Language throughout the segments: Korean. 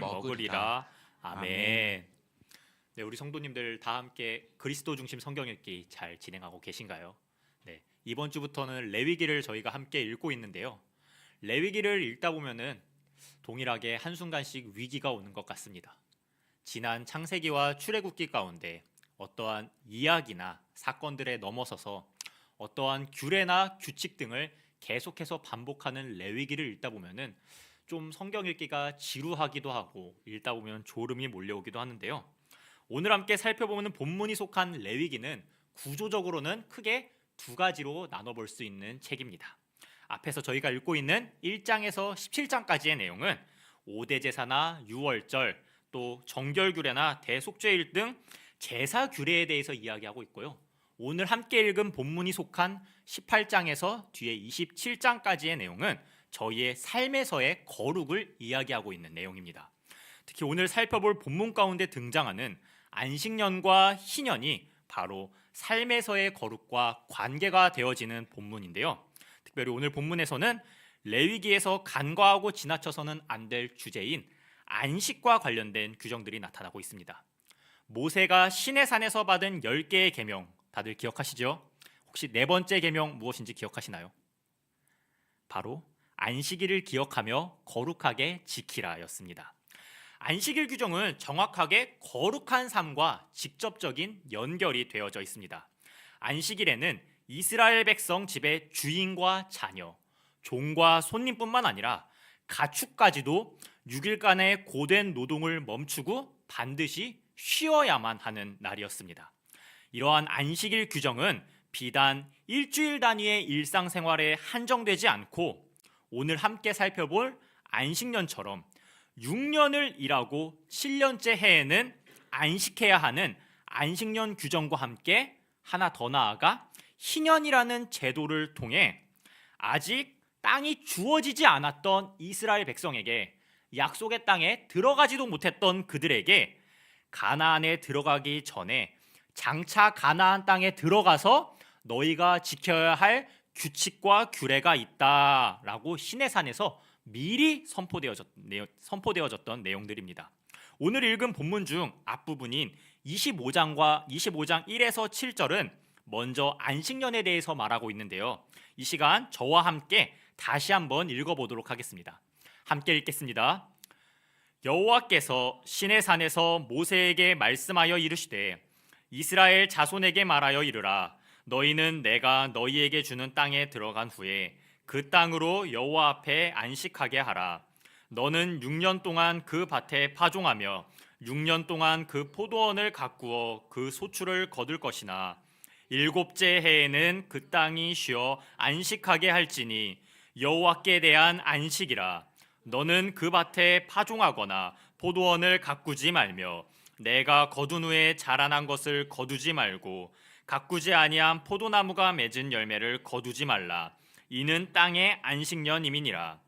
먹으리라. 아멘. 아멘. 네, 우리 성도님들 다 함께 그리스도 중심 성경 읽기 잘 진행하고 계신가요? 네, 이번 주부터는 레위기를 저희가 함께 읽고 있는데요. 레위기를 읽다 보면은 동일하게 한순간씩 위기가 오는 것 같습니다. 지난 창세기와 출애굽기 가운데 어떠한 이야기나 사건들에 넘어서서 어떠한 규례나 규칙 등을 계속해서 반복하는 레위기를 읽다 보면은 좀 성경 읽기가 지루하기도 하고 읽다 보면 졸음이 몰려오기도 하는데요. 오늘 함께 살펴보는 본문이 속한 레위기는 구조적으로는 크게 두 가지로 나눠볼 수 있는 책입니다. 앞에서 저희가 읽고 있는 1장에서 17장까지의 내용은 5대 제사나 유월절, 또 정결규례나 대속죄일 등 제사 규례에 대해서 이야기하고 있고요. 오늘 함께 읽은 본문이 속한 18장에서 뒤에 27장까지의 내용은 저희의 삶에서의 거룩을 이야기하고 있는 내용입니다. 특히 오늘 살펴볼 본문 가운데 등장하는 안식년과 희년이 바로 삶에서의 거룩과 관계가 되어지는 본문인데요. 특별히 오늘 본문에서는 레위기에서 간과하고 지나쳐서는 안 될 주제인 안식과 관련된 규정들이 나타나고 있습니다. 모세가 시내산에서 받은 10개의 계명 다들 기억하시죠? 혹시 네 번째 계명 무엇인지 기억하시나요? 바로 안식일을 기억하며 거룩하게 지키라였습니다. 안식일 규정은 정확하게 거룩한 삶과 직접적인 연결이 되어져 있습니다. 안식일에는 이스라엘 백성 집의 주인과 자녀, 종과 손님뿐만 아니라 가축까지도 6일간의 고된 노동을 멈추고 반드시 쉬어야만 하는 날이었습니다. 이러한 안식일 규정은 비단 일주일 단위의 일상생활에 한정되지 않고 오늘 함께 살펴볼 안식년처럼 6년을 일하고 7년째 해에는 안식해야 하는 안식년 규정과 함께 하나 더 나아가 희년이라는 제도를 통해 아직 땅이 주어지지 않았던 이스라엘 백성에게 약속의 땅에 들어가지도 못했던 그들에게 가나안에 들어가기 전에 장차 가나안 땅에 들어가서 너희가 지켜야 할 규칙과 규례가 있다라고 시내산에서 미리 선포되어졌던 내용들입니다. 오늘 읽은 본문 중 앞부분인 25장과 25장 1에서 7절은 먼저 안식년에 대해서 말하고 있는데요. 이 시간 저와 함께 다시 한번 읽어보도록 하겠습니다. 함께 읽겠습니다. 여호와께서 시내산에서 모세에게 말씀하여 이르시되 이스라엘 자손에게 말하여 이르라. 너희는 내가 너희에게 주는 땅에 들어간 후에 그 땅으로 여호와 앞에 안식하게 하라. 너는 6년 동안 그 밭에 파종하며 6년 동안 그 포도원을 가꾸어 그 소출을 거둘 것이나 7째 해에는 그 땅이 쉬어 안식하게 할지니 여호와께 대한 안식이라. 너는 그 밭에 파종하거나 포도원을 가꾸지 말며 내가 거둔 후에 자라난 것을 거두지 말고 가꾸지 아니한 포도나무가 맺은 열매를 거두지 말라. 이는 땅의 안식년임이니라.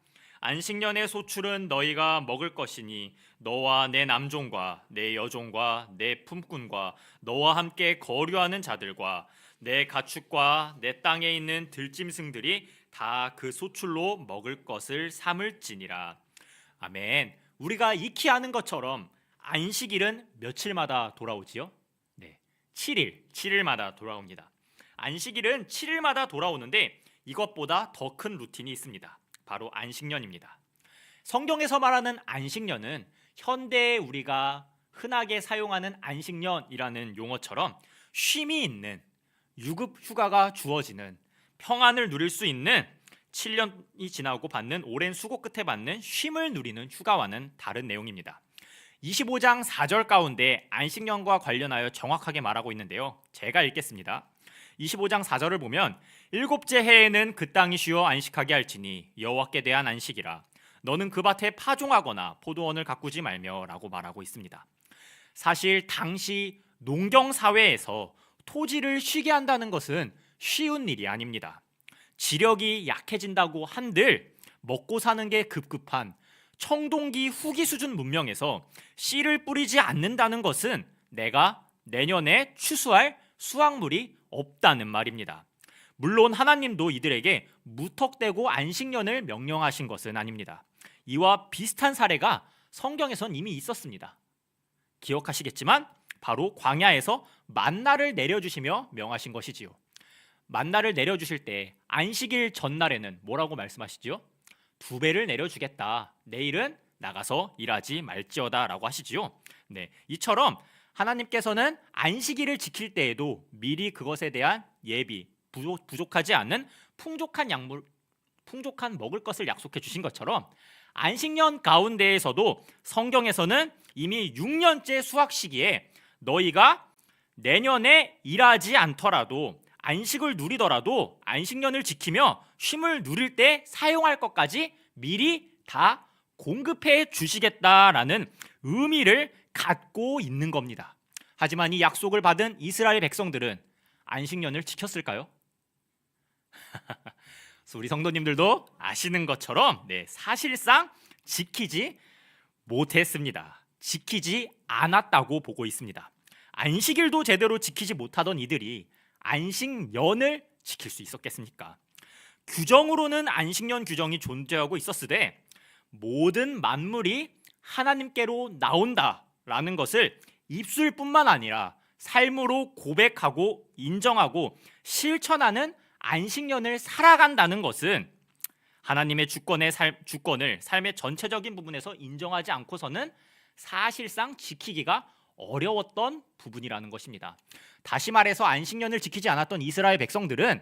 안식년의 소출은 너희가 먹을 것이니 너와 내 남종과 내 여종과 내 품꾼과 너와 함께 거류하는 자들과 내 가축과 내 땅에 있는 들짐승들이 다 그 소출로 먹을 것을 삼을지니라. 아멘. 우리가 익히 아는 것처럼 안식일은 며칠마다 돌아오지요? 네, 7일마다 돌아옵니다. 안식일은 7일마다 돌아오는데 이것보다 더 큰 루틴이 있습니다. 바로 안식년입니다. 성경에서 말하는 안식년은 현대에 우리가 흔하게 사용하는 안식년이라는 용어처럼 쉼이 있는 유급 휴가가 주어지는 평안을 누릴 수 있는 7년이 지나고 받는 오랜 수고 끝에 받는 쉼을 누리는 휴가와는 다른 내용입니다. 25장 4절 가운데 안식년과 관련하여 정확하게 말하고 있는데요. 제가 읽겠습니다. 25장 4절을 보면 7째 해에는 그 땅이 쉬어 안식하게 할지니 여호와께 대한 안식이라. 너는 그 밭에 파종하거나 포도원을 가꾸지 말며 라고 말하고 있습니다. 사실 당시 농경사회에서 토지를 쉬게 한다는 것은 쉬운 일이 아닙니다. 지력이 약해진다고 한들 먹고 사는 게 급급한 청동기 후기 수준 문명에서 씨를 뿌리지 않는다는 것은 내가 내년에 추수할 수확물이 없다는 말입니다. 물론 하나님도 이들에게 무턱대고 안식년을 명령하신 것은 아닙니다. 이와 비슷한 사례가 성경에선 이미 있었습니다. 기억하시겠지만 바로 광야에서 만나를 내려주시며 명하신 것이지요. 만나를 내려주실 때 안식일 전날에는 뭐라고 말씀하시지요? 2배를 내려주겠다. 내일은 나가서 일하지 말지어다 라고 하시지요. 네, 이처럼 하나님께서는 안식일을 지킬 때에도 미리 그것에 대한 예비, 부족하지 않은 풍족한 먹을 것을 약속해 주신 것처럼 안식년 가운데에서도 성경에서는 이미 6년째 수확 시기에 너희가 내년에 일하지 않더라도 안식을 누리더라도 안식년을 지키며 쉼을 누릴 때 사용할 것까지 미리 다 공급해 주시겠다라는 의미를 갖고 있는 겁니다. 하지만 이 약속을 받은 이스라엘 백성들은 안식년을 지켰을까요? 우리 성도님들도 아시는 것처럼 사실상 지키지 못했습니다. 지키지 않았다고 보고 있습니다. 안식일도 제대로 지키지 못하던 이들이 안식년을 지킬 수 있었겠습니까? 규정으로는 안식년 규정이 존재하고 있었으되 모든 만물이 하나님께로 나온다라는 것을 입술뿐만 아니라 삶으로 고백하고 인정하고 실천하는 안식년을 살아간다는 것은 하나님의 주권을 삶의 전체적인 부분에서 인정하지 않고서는 사실상 지키기가 어려웠던 부분이라는 것입니다. 다시 말해서 안식년을 지키지 않았던 이스라엘 백성들은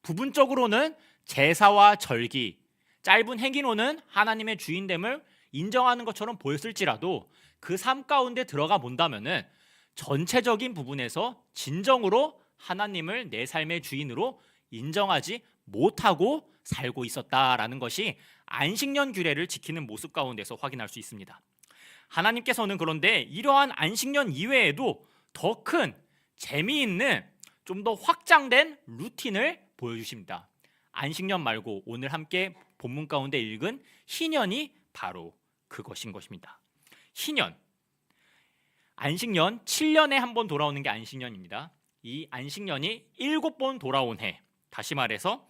부분적으로는 제사와 절기, 짧은 행위로는 하나님의 주인됨을 인정하는 것처럼 보였을지라도 그 삶 가운데 들어가 본다면은 전체적인 부분에서 진정으로 하나님을 내 삶의 주인으로 인정하지 못하고 살고 있었다라는 것이 안식년 규례를 지키는 모습 가운데서 확인할 수 있습니다. 하나님께서는 그런데 이러한 안식년 이외에도 더 큰 재미있는 좀 더 확장된 루틴을 보여주십니다. 안식년 말고 오늘 함께 본문 가운데 읽은 희년이 바로 그것인 것입니다. 희년, 안식년 7년에 한 번 돌아오는 게 안식년입니다. 이 안식년이 7번 돌아온 해, 다시 말해서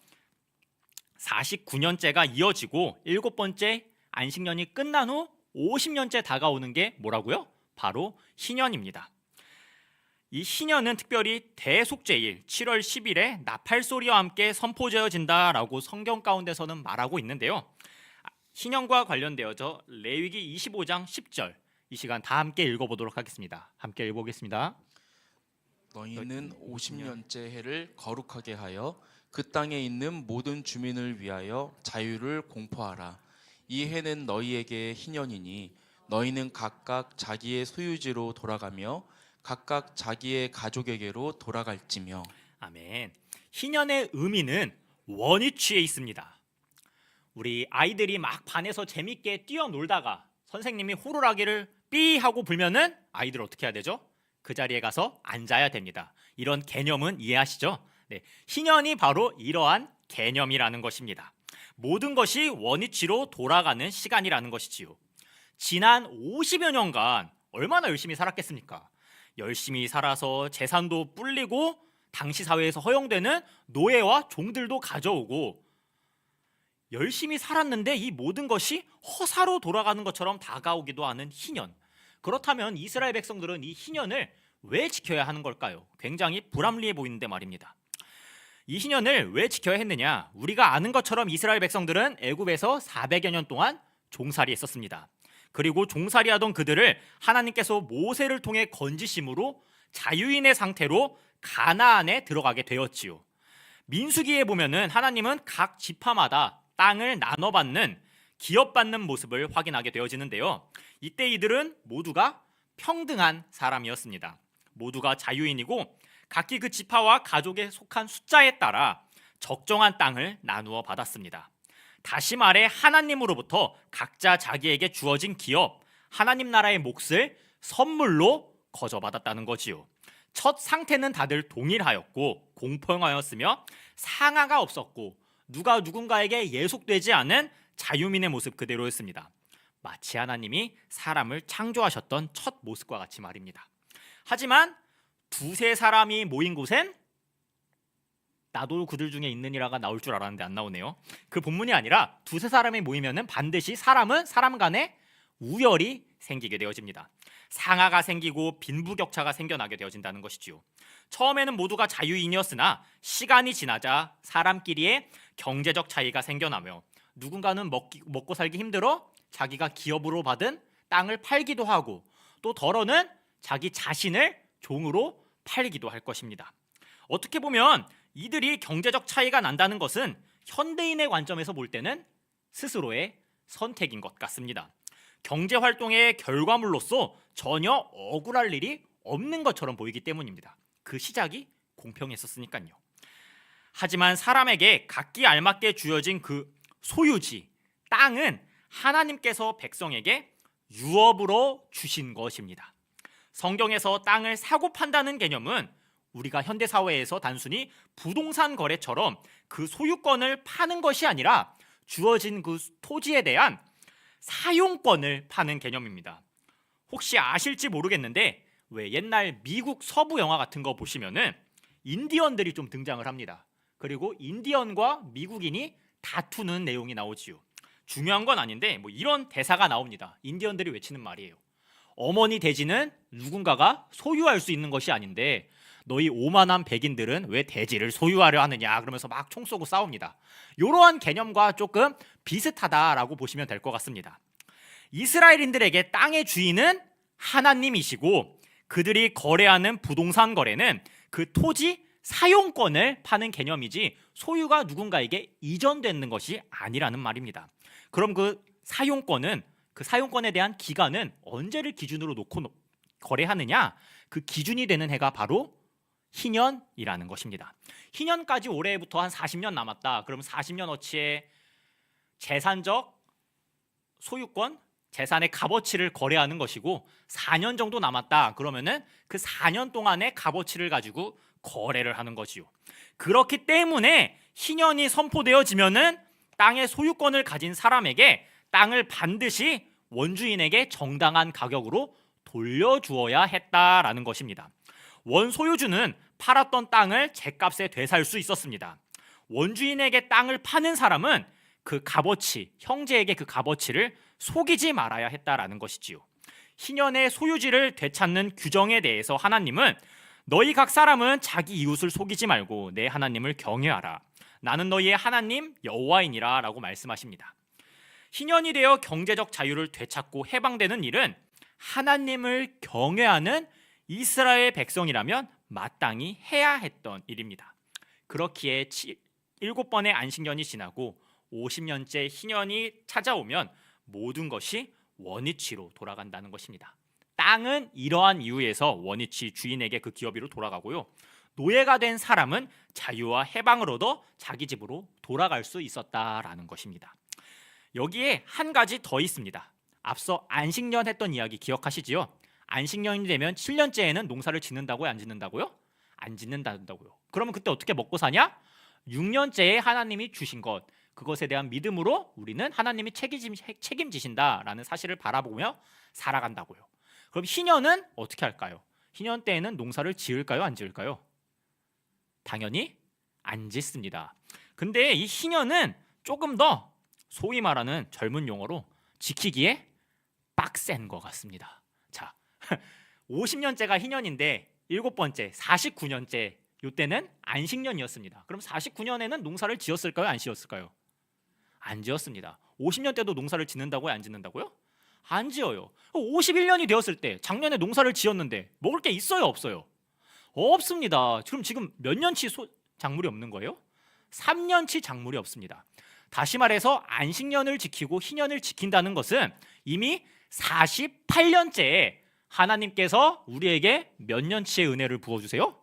49년째가 이어지고 7번째 안식년이 끝난 후 50년째 다가오는 게 뭐라고요? 바로 희년입니다. 이 희년은 특별히 대속죄일 7월 10일에 나팔소리와 함께 선포되어진다라고 성경 가운데서는 말하고 있는데요. 희년과 관련되어져 레위기 25장 10절, 이 시간 다 함께 읽어보도록 하겠습니다. 함께 읽어보겠습니다. 너희는 50년째 해를 거룩하게 하여 그 땅에 있는 모든 주민을 위하여 자유를 공포하라. 이 해는 너희에게 희년이니 너희는 각각 자기의 소유지로 돌아가며 각각 자기의 가족에게로 돌아갈지며. 아멘. 희년의 의미는 원위치에 있습니다. 우리 아이들이 막 반에서 재밌게 뛰어놀다가 선생님이 호루라기를 삐 하고 불면은 아이들 어떻게 해야 되죠? 그 자리에 가서 앉아야 됩니다. 이런 개념은 이해하시죠? 네, 희년이 바로 이러한 개념이라는 것입니다. 모든 것이 원위치로 돌아가는 시간이라는 것이지요. 지난 50여 년간 얼마나 열심히 살았겠습니까? 열심히 살아서 재산도 불리고 당시 사회에서 허용되는 노예와 종들도 가져오고 열심히 살았는데 이 모든 것이 허사로 돌아가는 것처럼 다가오기도 하는 희년. 그렇다면 이스라엘 백성들은 이 희년을 왜 지켜야 하는 걸까요? 굉장히 불합리해 보이는데 말입니다. 이 희년을 왜 지켜야 했느냐? 우리가 아는 것처럼 이스라엘 백성들은 애굽에서 400여 년 동안 종살이했었습니다. 그리고 종살이하던 그들을 하나님께서 모세를 통해 건지심으로 자유인의 상태로 가나안에 들어가게 되었지요. 민수기에 보면은 하나님은 각 지파마다 땅을 나눠받는 기업받는 모습을 확인하게 되어지는데요. 이때 이들은 모두가 평등한 사람이었습니다. 모두가 자유인이고 각기 그 지파와 가족에 속한 숫자에 따라 적정한 땅을 나누어 받았습니다. 다시 말해 하나님으로부터 각자 자기에게 주어진 기업, 하나님 나라의 몫을 선물로 거저받았다는 거지요. 첫 상태는 다들 동일하였고 공평하였으며 상하가 없었고 누가 누군가에게 예속되지 않은 자유민의 모습 그대로였습니다. 마치 하나님이 사람을 창조하셨던 첫 모습과 같이 말입니다. 하지만 두세 사람이 모인 곳엔 나도 그들 중에 있느니라가 나올 줄 알았는데 안 나오네요. 그 본문이 아니라 두세 사람이 모이면은 반드시 사람은 사람 간에 우열이 생기게 되어집니다. 상하가 생기고 빈부격차가 생겨나게 되어진다는 것이지요. 처음에는 모두가 자유인이었으나 시간이 지나자 사람끼리의 경제적 차이가 생겨나며 누군가는 먹고 살기 힘들어 자기가 기업으로 받은 땅을 팔기도 하고 또 덜어는 자기 자신을 종으로 팔기도 할 것입니다. 어떻게 보면 이들이 경제적 차이가 난다는 것은 현대인의 관점에서 볼 때는 스스로의 선택인 것 같습니다. 경제 활동의 결과물로서 전혀 억울할 일이 없는 것처럼 보이기 때문입니다. 그 시작이 공평했었으니까요. 하지만 사람에게 각기 알맞게 주어진 그 소유지, 땅은 하나님께서 백성에게 유업으로 주신 것입니다. 성경에서 땅을 사고 판다는 개념은 우리가 현대사회에서 단순히 부동산 거래처럼 그 소유권을 파는 것이 아니라 주어진 그 토지에 대한 사용권을 파는 개념입니다. 혹시 아실지 모르겠는데 왜 옛날 미국 서부 영화 같은 거 보시면은 인디언들이 좀 등장을 합니다. 그리고 인디언과 미국인이 다투는 내용이 나오지요. 중요한 건 아닌데 뭐 이런 대사가 나옵니다. 인디언들이 외치는 말이에요. 어머니 대지는 누군가가 소유할 수 있는 것이 아닌데 너희 오만한 백인들은 왜 대지를 소유하려 하느냐 그러면서 막 총 쏘고 싸웁니다. 이러한 개념과 조금 비슷하다라고 보시면 될 것 같습니다. 이스라엘인들에게 땅의 주인은 하나님이시고 그들이 거래하는 부동산 거래는 그 토지 사용권을 파는 개념이지 소유가 누군가에게 이전되는 것이 아니라는 말입니다. 그럼 그 사용권에 대한 기간은 언제를 기준으로 놓고 거래하느냐? 그 기준이 되는 해가 바로 희년이라는 것입니다. 희년까지 올해부터 한 40년 남았다. 그럼 40년어치의 재산적 소유권, 재산의 값어치를 거래하는 것이고 4년 정도 남았다. 그러면은 그 4년 동안의 값어치를 가지고 거래를 하는 거지요. 그렇기 때문에 희년이 선포되어지면은 땅의 소유권을 가진 사람에게 땅을 반드시 원주인에게 정당한 가격으로 돌려주어야 했다라는 것입니다. 원소유주는 팔았던 땅을 제값에 되살 수 있었습니다. 원주인에게 땅을 파는 사람은 그 값어치, 형제에게 그 값어치를 속이지 말아야 했다라는 것이지요. 희년의 소유지를 되찾는 규정에 대해서 하나님은 너희 각 사람은 자기 이웃을 속이지 말고 내 하나님을 경외하라. 나는 너희의 하나님 여호와이니라 라고 말씀하십니다. 희년이 되어 경제적 자유를 되찾고 해방되는 일은 하나님을 경외하는 이스라엘 백성이라면 마땅히 해야 했던 일입니다. 그렇기에 7번의 안식년이 지나고 50년째 희년이 찾아오면 모든 것이 원위치로 돌아간다는 것입니다. 땅은 이러한 이유에서 원위치 주인에게 그 기업으로 돌아가고요. 노예가 된 사람은 자유와 해방을 얻어 자기 집으로 돌아갈 수 있었다라는 것입니다. 여기에 한 가지 더 있습니다. 앞서 안식년 했던 이야기 기억하시지요? 안식년이 되면 7년째에는 농사를 짓는다고요? 안 짓는다고요? 안 짓는다고요. 그러면 그때 어떻게 먹고 사냐? 6년째에 하나님이 주신 것, 그것에 대한 믿음으로 우리는 하나님이 책임지신다라는 사실을 바라보며 살아간다고요. 그럼 희년은 어떻게 할까요? 희년 때에는 농사를 지을까요? 안 지을까요? 당연히 안 짓습니다. 근데 이 희년은 조금 더 소위 말하는 젊은 용어로 지키기에 빡센 것 같습니다. 자, 50년째가 희년인데 7번째 49년째 이때는 안식년이었습니다. 그럼 49년에는 농사를 지었을까요? 안 지었을까요? 안 지었습니다. 50년 때도 농사를 짓는다고요? 안 짓는다고요? 안 지어요. 51년이 되었을 때 작년에 농사를 지었는데 먹을 게 있어요? 없어요? 없습니다. 지금 몇 년치 작물이 없는 거예요? 3년치 작물이 없습니다. 다시 말해서 안식년을 지키고 희년을 지킨다는 것은 이미 48년째에 하나님께서 우리에게 몇 년치의 은혜를 부어주세요?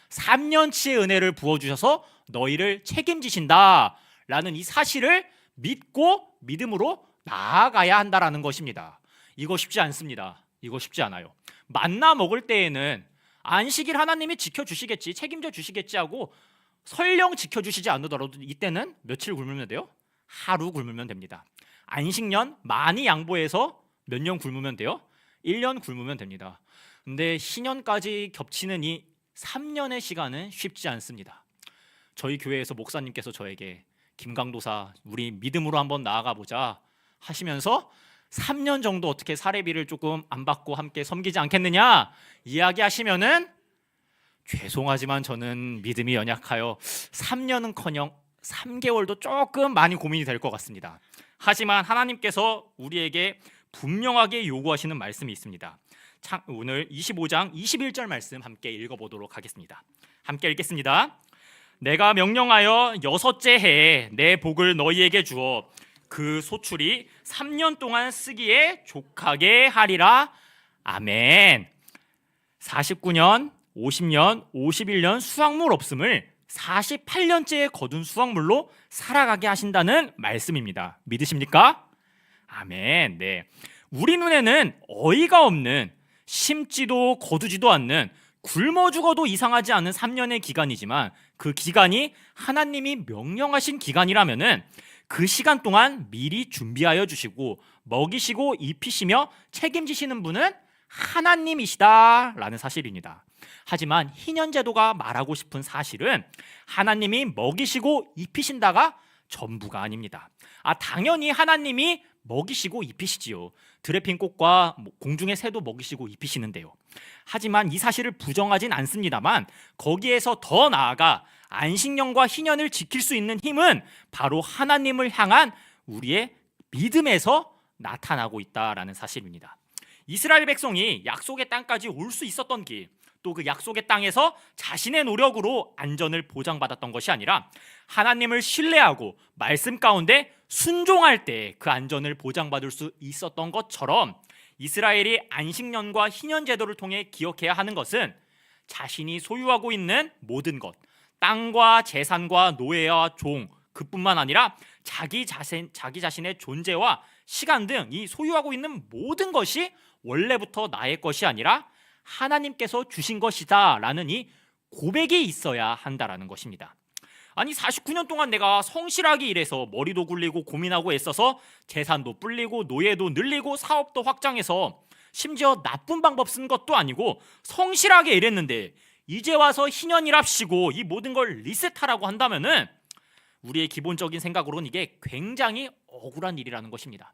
3년치의 은혜를 부어주셔서 너희를 책임지신다라는 이 사실을 믿고 믿음으로 나아가야 한다라는 것입니다. 이거 쉽지 않습니다. 이거 쉽지 않아요. 만나 먹을 때에는 안식일 하나님이 지켜주시겠지, 책임져 주시겠지 하고 설령 지켜주시지 않으더라도 이때는 며칠 굶으면 돼요? 하루 굶으면 됩니다. 안식년 많이 양보해서 몇 년 굶으면 돼요? 1년 굶으면 됩니다. 근데 희년까지 겹치는 이 3년의 시간은 쉽지 않습니다. 저희 교회에서 목사님께서 저에게 김강도사 우리 믿음으로 한번 나아가 보자 하시면서 3년 정도 어떻게 사례비를 조금 안 받고 함께 섬기지 않겠느냐 이야기하시면은 죄송하지만 저는 믿음이 연약하여 3년은커녕 3개월도 조금 많이 고민이 될 것 같습니다. 하지만 하나님께서 우리에게 분명하게 요구하시는 말씀이 있습니다. 오늘 25장 21절 말씀 함께 읽어보도록 하겠습니다. 함께 읽겠습니다. 내가 명령하여 6째 해에 내 복을 너희에게 주어 그 소출이 3년 동안 쓰기에 족하게 하리라. 아멘. 49년, 50년, 51년 수확물 없음을 48년째에 거둔 수확물로 살아가게 하신다는 말씀입니다. 믿으십니까? 아멘. 네. 우리 눈에는 어이가 없는, 심지도 거두지도 않는, 굶어 죽어도 이상하지 않은 3년의 기간이지만 그 기간이 하나님이 명령하신 기간이라면은 그 시간 동안 미리 준비하여 주시고 먹이시고 입히시며 책임지시는 분은 하나님이시다라는 사실입니다. 하지만 희년제도가 말하고 싶은 사실은 하나님이 먹이시고 입히신다가 전부가 아닙니다. 당연히 하나님이 먹이시고 입히시지요. 들에 핀 꽃과 공중의 새도 먹이시고 입히시는데요. 하지만 이 사실을 부정하진 않습니다만 거기에서 더 나아가 안식년과 희년을 지킬 수 있는 힘은 바로 하나님을 향한 우리의 믿음에서 나타나고 있다라는 사실입니다. 이스라엘 백성이 약속의 땅까지 올 수 있었던 길, 또 그 약속의 땅에서 자신의 노력으로 안전을 보장받았던 것이 아니라 하나님을 신뢰하고 말씀 가운데 순종할 때 그 안전을 보장받을 수 있었던 것처럼 이스라엘이 안식년과 희년 제도를 통해 기억해야 하는 것은 자신이 소유하고 있는 모든 것, 땅과 재산과 노예와 종, 그뿐만 아니라 자기 자신의 존재와 시간 등 이 소유하고 있는 모든 것이 원래부터 나의 것이 아니라 하나님께서 주신 것이다 라는 이 고백이 있어야 한다라는 것입니다. 아니 49년 동안 내가 성실하게 일해서 머리도 굴리고 고민하고 애써서 재산도 불리고 노예도 늘리고 사업도 확장해서 심지어 나쁜 방법 쓴 것도 아니고 성실하게 일했는데 이제 와서 희년이랍시고 이 모든 걸 리셋하라고 한다면은 우리의 기본적인 생각으로는 이게 굉장히 억울한 일이라는 것입니다.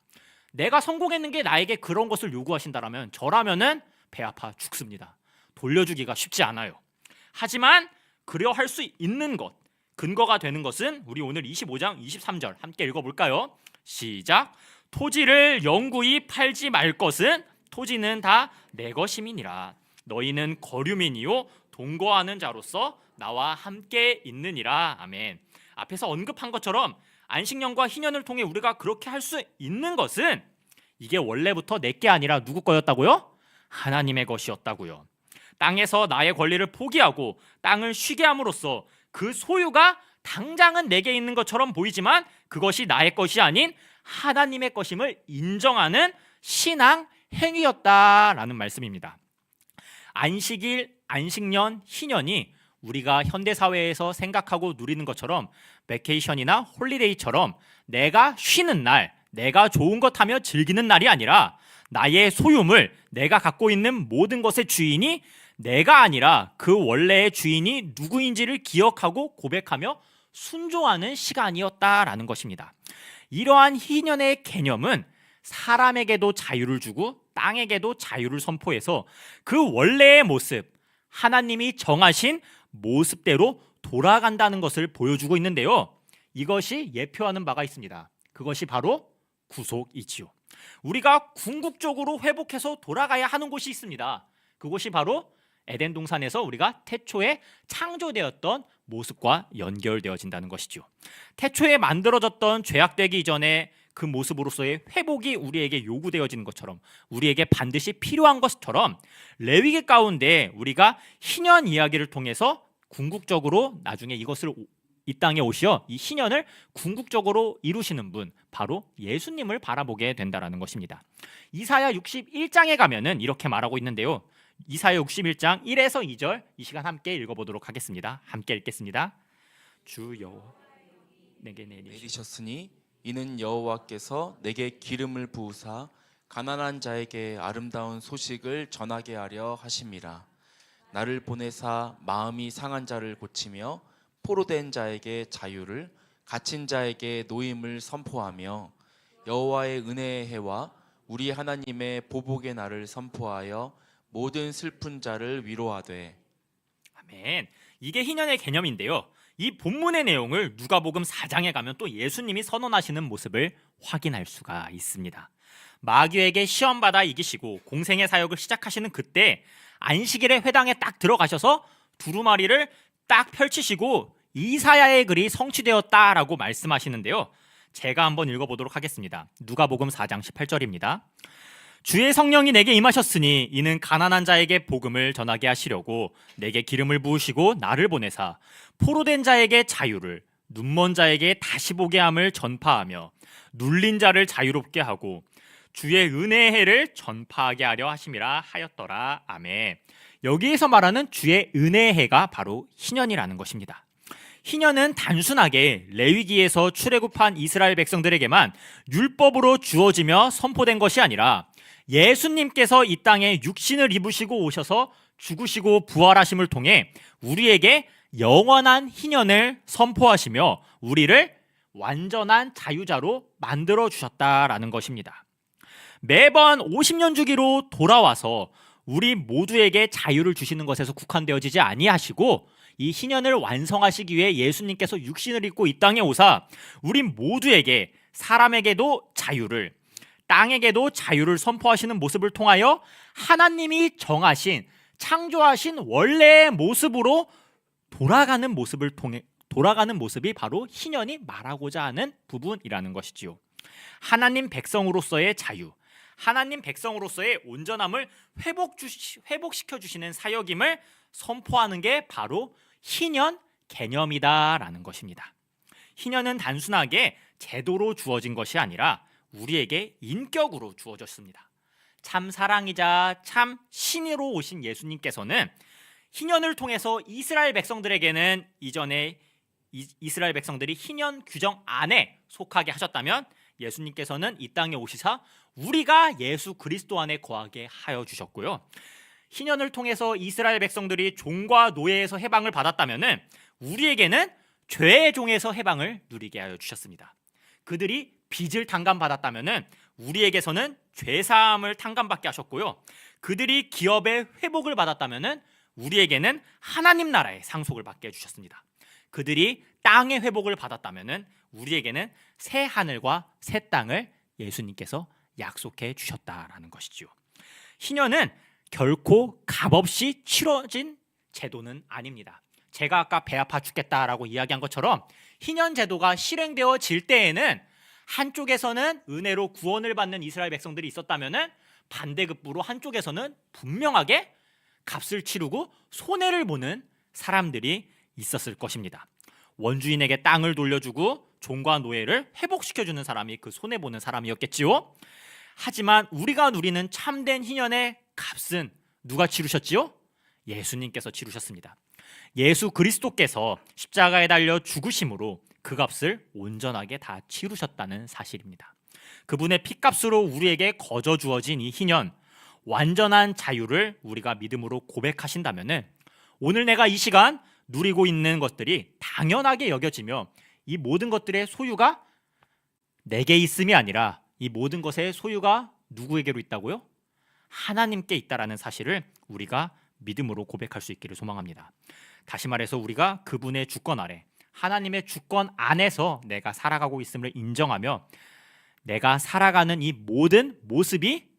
내가 성공했는 게 나에게 그런 것을 요구하신다라면 저라면은 배 아파 죽습니다. 돌려주기가 쉽지 않아요. 하지만 그려 할 수 있는 것, 근거가 되는 것은 우리 오늘 25장 23절 함께 읽어볼까요? 시작. 토지를 영구히 팔지 말 것은 토지는 다 내 것임이니라. 너희는 거류민이요 동거하는 자로서 나와 함께 있느니라. 아멘. 앞에서 언급한 것처럼 안식년과 희년을 통해 우리가 그렇게 할 수 있는 것은 이게 원래부터 내게 아니라 누구 거였다고요? 하나님의 것이었다고요. 땅에서 나의 권리를 포기하고 땅을 쉬게 함으로써 그 소유가 당장은 내게 있는 것처럼 보이지만 그것이 나의 것이 아닌 하나님의 것임을 인정하는 신앙 행위였다라는 말씀입니다. 안식일, 안식년, 희년이 우리가 현대사회에서 생각하고 누리는 것처럼 베케이션이나 홀리데이처럼 내가 쉬는 날, 내가 좋은 것 하며 즐기는 날이 아니라 나의 소유물, 내가 갖고 있는 모든 것의 주인이 내가 아니라 그 원래의 주인이 누구인지를 기억하고 고백하며 순종하는 시간이었다라는 것입니다. 이러한 희년의 개념은 사람에게도 자유를 주고 땅에게도 자유를 선포해서 그 원래의 모습, 하나님이 정하신 모습대로 돌아간다는 것을 보여주고 있는데요. 이것이 예표하는 바가 있습니다. 그것이 바로 구속이지요. 우리가 궁극적으로 회복해서 돌아가야 하는 곳이 있습니다. 그곳이 바로 에덴 동산에서 우리가 태초에 창조되었던 모습과 연결되어진다는 것이죠. 태초에 만들어졌던 죄악되기 이전에 그 모습으로서의 회복이 우리에게 요구되어지는 것처럼 우리에게 반드시 필요한 것처럼 레위기 가운데 우리가 희년 이야기를 통해서 궁극적으로 나중에 이것을 이 땅에 오시어 이 희년을 궁극적으로 이루시는 분 바로 예수님을 바라보게 된다라는 것입니다. 이사야 61장에 가면은 이렇게 말하고 있는데요. 이사야 61장 1에서 2절 이 시간 함께 읽어보도록 하겠습니다. 함께 읽겠습니다. 주 여호와 내게 내리셨으니 이는 여호와께서 내게 기름을 부으사 가난한 자에게 아름다운 소식을 전하게 하려 하심이라. 나를 보내사 마음이 상한 자를 고치며 포로된 자에게 자유를, 갇힌 자에게 노임을 선포하며 여호와의 은혜의 해와 우리 하나님의 보복의 날을 선포하여 모든 슬픈 자를 위로하되. 아멘. 이게 희년의 개념인데요. 이 본문의 내용을 누가복음 4장에 가면 또 예수님이 선언하시는 모습을 확인할 수가 있습니다. 마귀에게 시험받아 이기시고 공생의 사역을 시작하시는 그때 안식일에 회당에 딱 들어가셔서 두루마리를 딱 펼치시고 이사야의 글이 성취되었다라고 말씀하시는데요. 제가 한번 읽어보도록 하겠습니다. 누가복음 4장 18절입니다. 주의 성령이 내게 임하셨으니 이는 가난한 자에게 복음을 전하게 하시려고 내게 기름을 부으시고 나를 보내사 포로된 자에게 자유를, 눈먼 자에게 다시 보게 함을 전파하며 눌린 자를 자유롭게 하고 주의 은혜의 해를 전파하게 하려 하심이라 하였더라. 아멘. 여기에서 말하는 주의 은혜의 해가 바로 희년이라는 것입니다. 희년은 단순하게 레위기에서 출애굽한 이스라엘 백성들에게만 율법으로 주어지며 선포된 것이 아니라 예수님께서 이 땅에 육신을 입으시고 오셔서 죽으시고 부활하심을 통해 우리에게 영원한 희년을 선포하시며 우리를 완전한 자유자로 만들어 주셨다라는 것입니다. 매번 50년 주기로 돌아와서 우리 모두에게 자유를 주시는 것에서 국한되어지지 아니하시고 이 희년을 완성하시기 위해 예수님께서 육신을 입고 이 땅에 오사 우리 모두에게, 사람에게도 자유를, 땅에게도 자유를 선포하시는 모습을 통하여 하나님이 정하신, 창조하신 원래의 모습으로 돌아가는 모습이 바로 희년이 말하고자 하는 부분이라는 것이지요. 하나님 백성으로서의 자유, 하나님 백성으로서의 온전함을 회복시켜 주시는 사역임을 선포하는 게 바로 희년 개념이다라는 것입니다. 희년은 단순하게 제도로 주어진 것이 아니라 우리에게 인격으로 주어졌습니다. 참 사랑이자 참 신으로 오신 예수님께서는 희년을 통해서 이스라엘 백성들에게는 이전에 이스라엘 백성들이 희년 규정 안에 속하게 하셨다면 예수님께서는 이 땅에 오시사 우리가 예수 그리스도 안에 거하게 하여 주셨고요. 희년을 통해서 이스라엘 백성들이 종과 노예에서 해방을 받았다면 우리에게는 죄의 종에서 해방을 누리게 하여 주셨습니다. 그들이 빚을 탕감받았다면 우리에게서는 죄사함을 탕감받게 하셨고요. 그들이 기업의 회복을 받았다면 우리에게는 하나님 나라의 상속을 받게 해주셨습니다. 그들이 땅의 회복을 받았다면 우리에게는 새 하늘과 새 땅을 예수님께서 약속해 주셨다라는 것이죠. 희년은 결코 값없이 치러진 제도는 아닙니다. 제가 아까 배 아파 죽겠다라고 이야기한 것처럼 희년 제도가 실행되어질 때에는 한쪽에서는 은혜로 구원을 받는 이스라엘 백성들이 있었다면 반대급부로 한쪽에서는 분명하게 값을 치르고 손해를 보는 사람들이 있었을 것입니다. 원주인에게 땅을 돌려주고 종과 노예를 회복시켜주는 사람이 그 손해보는 사람이었겠지요. 하지만 우리가 누리는 참된 희년의 값은 누가 치르셨지요? 예수님께서 치르셨습니다. 예수 그리스도께서 십자가에 달려 죽으심으로 그 값을 온전하게 다 치르셨다는 사실입니다. 그분의 피값으로 우리에게 거저 주어진 이 희년, 완전한 자유를 우리가 믿음으로 고백하신다면 오늘 내가 이 시간 누리고 있는 것들이 당연하게 여겨지며 이 모든 것들의 소유가 내게 있음이 아니라 이 모든 것의 소유가 누구에게로 있다고요? 하나님께 있다라는 사실을 우리가 믿음으로 고백할 수 있기를 소망합니다. 다시 말해서 우리가 그분의 주권 아래, 하나님의 주권 안에서 내가 살아가고 있음을 인정하며 내가 살아가는 이 모든 모습이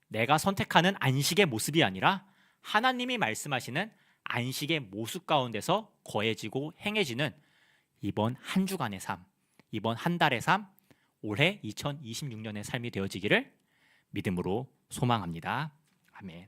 내가 선택하는 안식의 모습이 아니라 하나님이 말씀하시는 안식의 모습 가운데서 거해지고 행해지는 이번 한 주간의 삶, 이번 한 달의 삶, 올해 2026년의 삶이 되어지기를 믿음으로 소망합니다. 아멘.